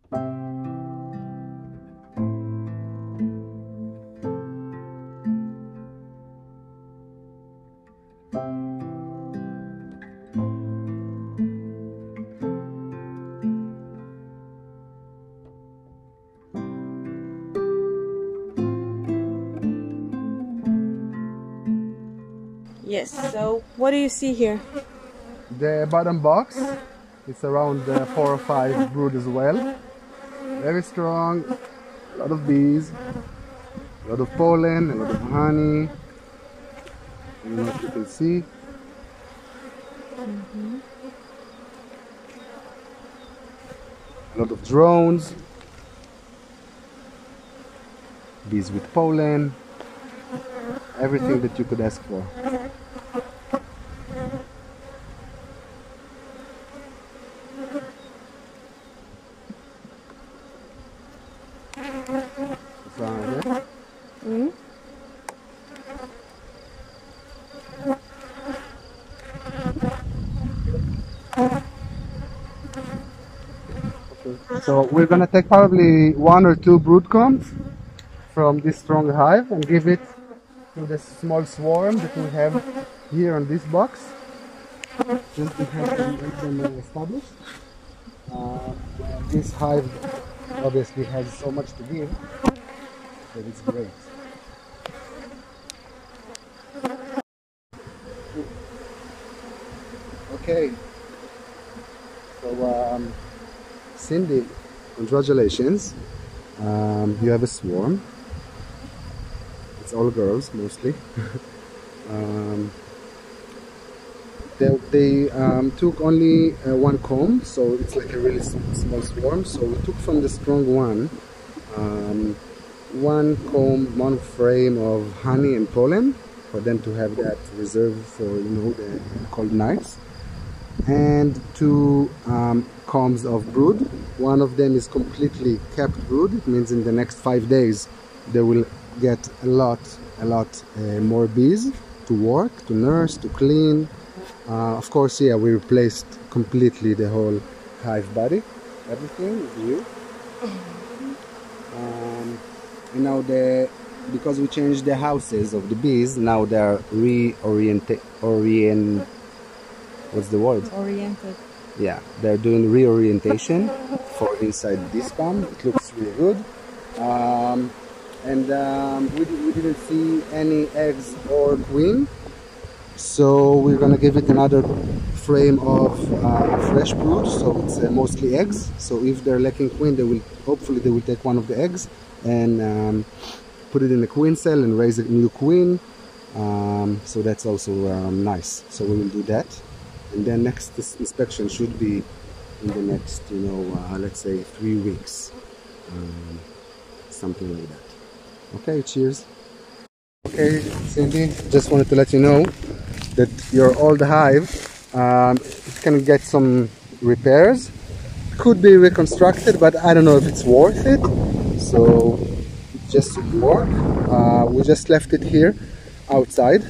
Yes, so what do you see here? The bottom box, it's around 4 or 5 brood as well. Very strong, a lot of bees, a lot of pollen, a lot of honey. I don't know if you can see. A lot of drones, bees with pollen, everything that you could ask for. So we're gonna take probably 1 or 2 brood combs from this strong hive and give it to the small swarm that we have here on this box. Just to have them established. This hive obviously has so much to give that it's great. Okay, so Cindy, congratulations. You have a swarm. It's all girls mostly. They took only 1 comb, so it's like a really small swarm. So we took from the strong one 1 comb, 1 frame of honey and pollen for them to have that reserved for, you know, the cold nights, and 2 combs of brood. One of them is completely kept brood. It means in the next 5 days they will get a lot more bees to work, to nurse, to clean. Of course, yeah, we replaced completely the whole hive body. Everything is new. And now because we changed the houses of the bees, now they're oriented. Yeah, they're doing reorientation for inside this comb. It looks really good. We didn't see any eggs or queen, so we're gonna give it another frame of fresh brood. So it's mostly eggs. So if they're lacking queen, hopefully they will take one of the eggs and put it in a queen cell and raise a new queen. So that's also nice. So we will do that. And then next inspection should be in the next, you know, let's say 3 weeks, something like that. Okay, cheers. Okay, Cindy, just wanted to let you know that your old hive, it can get some repairs. Could be reconstructed, but I don't know if it's worth it. So it just should work. We just left it here outside.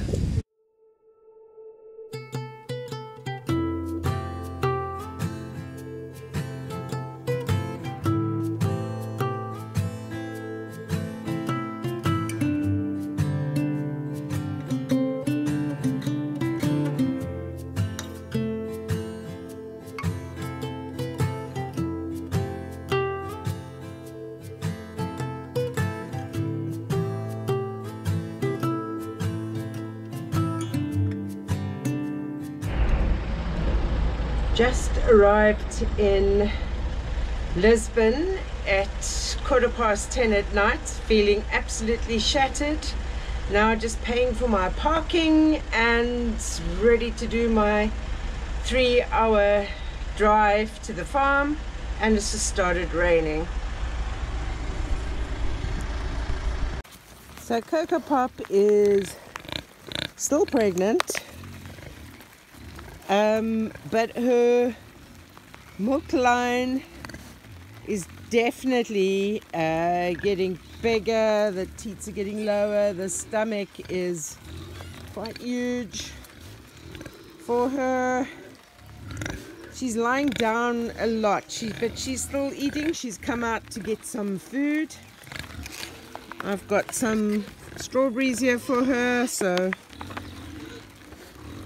Just arrived in Lisbon at 10:15 at night, feeling absolutely shattered. Now just paying for my parking and ready to do my 3-hour drive to the farm, and it's just started raining. So Coco Pop is still pregnant. But her milk line is definitely getting bigger, the teats are getting lower, the stomach is quite huge for her. She's lying down a lot, but she's still eating. She's come out to get some food. I've got some strawberries here for her, so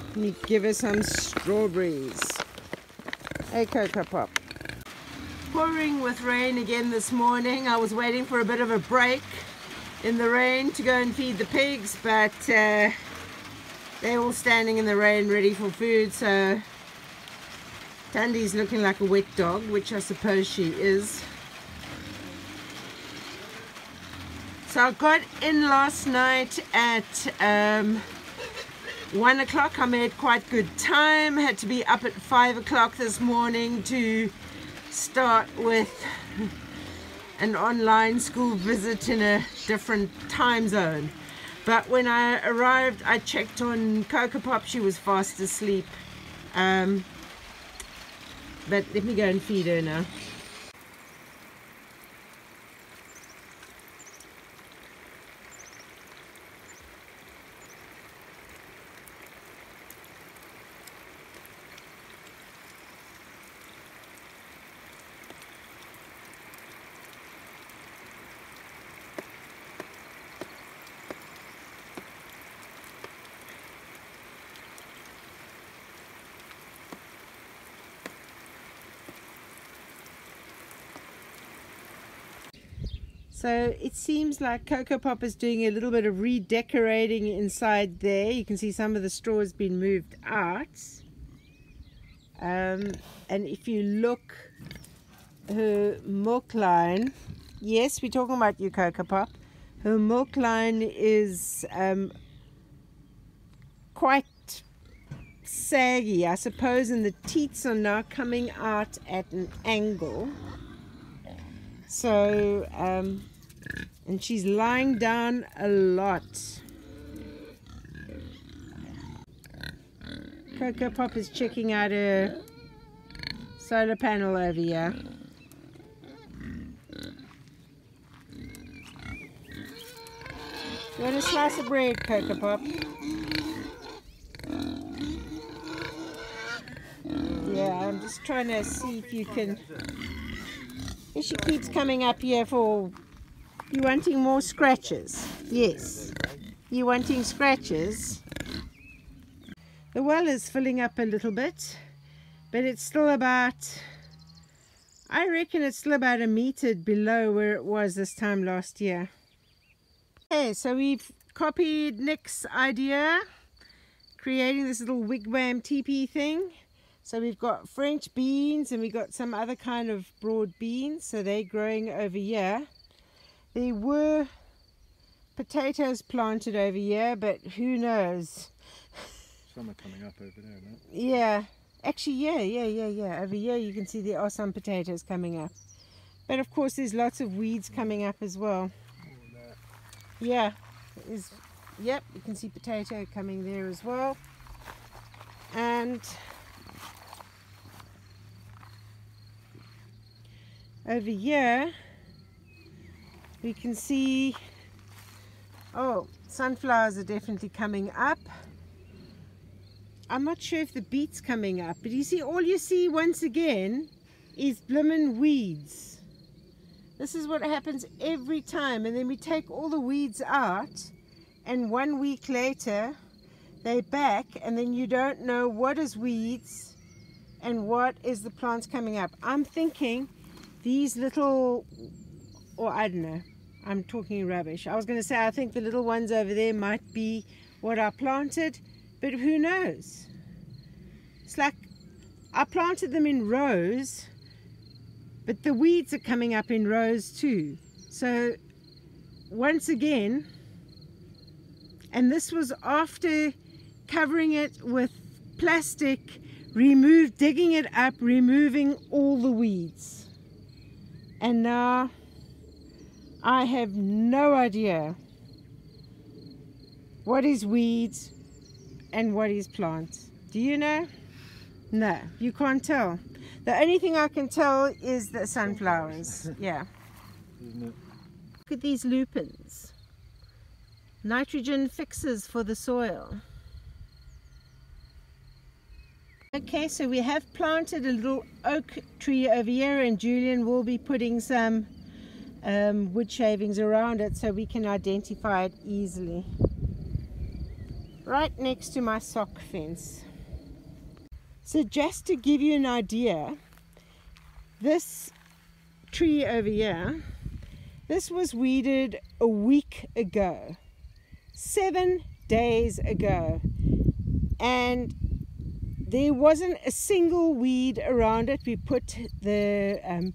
let me give her some strawberries. Hey, Cocoa Pop. Pouring with rain again this morning. I was waiting for a bit of a break in the rain to go and feed the pigs, but they're all standing in the rain ready for food, so Tandy's looking like a wet dog, which I suppose she is. So I got in last night at 1 o'clock. I made quite good time. Had to be up at 5 o'clock this morning to start with an online school visit in a different time zone. But when I arrived, I checked on Cocoa Pop. She was fast asleep. But let me go and feed her now. So it seems like Cocoa Pop is doing a little bit of redecorating inside there. You can see some of the straw has been moved out. And if you look, her milk line, yes, we're talking about you, Cocoa Pop. Her milk line is quite saggy, I suppose, and the teats are now coming out at an angle. So, and she's lying down a lot. Cocoa Pop is checking out her solar panel over here. You want a slice of bread, Cocoa Pop? Yeah, I'm just trying to see if you can... Here she keeps coming up here for... You wanting more scratches? Yes. You wanting scratches? The well is filling up a little bit, but it's still about... I reckon it's still about a meter below where it was this time last year. Okay, so we've copied Nick's idea, creating this little wigwam teepee thing. So we've got French beans and we've got some other kind of broad beans, so they're growing over here. There were potatoes planted over here, but who knows? Some are coming up over there, no? Yeah, actually, yeah. Over here you can see there are some potatoes coming up. But of course there's lots of weeds coming up as well. Yeah, yep, you can see potato coming there as well. And over here we can see, oh, sunflowers are definitely coming up. I'm not sure if the beet's coming up, but you see, all you see once again is blimmin' weeds. This is what happens every time, and then we take all the weeds out, and 1 week later they're back, and then you don't know what is weeds and what is the plants coming up. I'm thinking these little, or I don't know, I'm talking rubbish. I was going to say I think the little ones over there might be what I planted, but who knows? It's like I planted them in rows, but the weeds are coming up in rows too. So once again, and this was after covering it with plastic, digging it up, removing all the weeds. And now I have no idea what is weeds and what is plants. Do you know? No, you can't tell. The only thing I can tell is the sunflowers. Yeah. Look at these lupins. Nitrogen fixes for the soil. Okay, so we have planted a little oak tree over here, and Julian will be putting some wood shavings around it so we can identify it easily. Right next to my sock fence. So just to give you an idea, this tree over here, this was weeded a week ago, 7 days ago, and there wasn't a single weed around it. We put the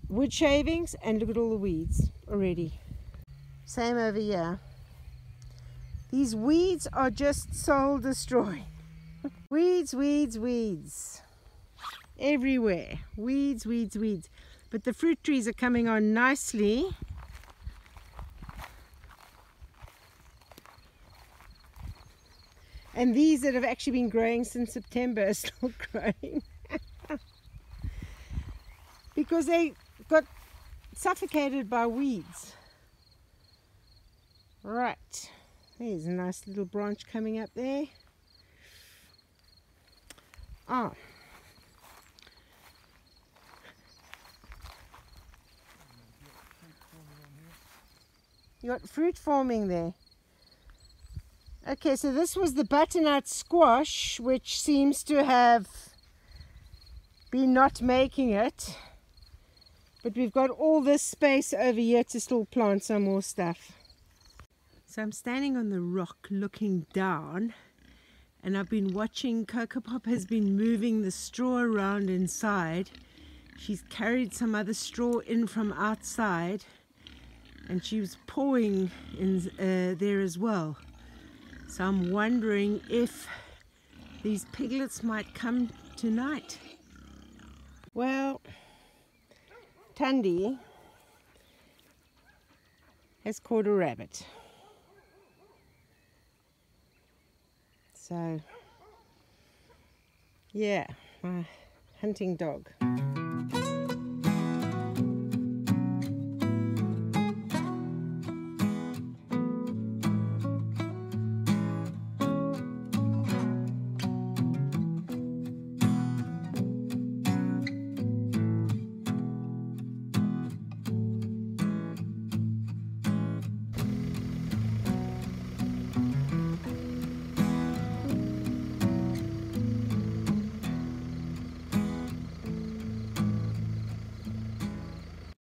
wood shavings, and look at all the weeds already. Same over here. These weeds are just soul destroying. Weeds, weeds, weeds. Everywhere. Weeds, weeds, weeds. But the fruit trees are coming on nicely. And these that have actually been growing since September are still growing. Because they got suffocated by weeds. Right. There's a nice little branch coming up there. Ah. You got fruit forming there. Okay, so this was the butternut squash, which seems to have been not making it. But we've got all this space over here to still plant some more stuff. So I'm standing on the rock looking down, and I've been watching. Coco Pop has been moving the straw around inside. She's carried some other straw in from outside, and she was pouring in there as well. So I'm wondering if these piglets might come tonight. Well, Tundi has caught a rabbit. So, yeah, my hunting dog.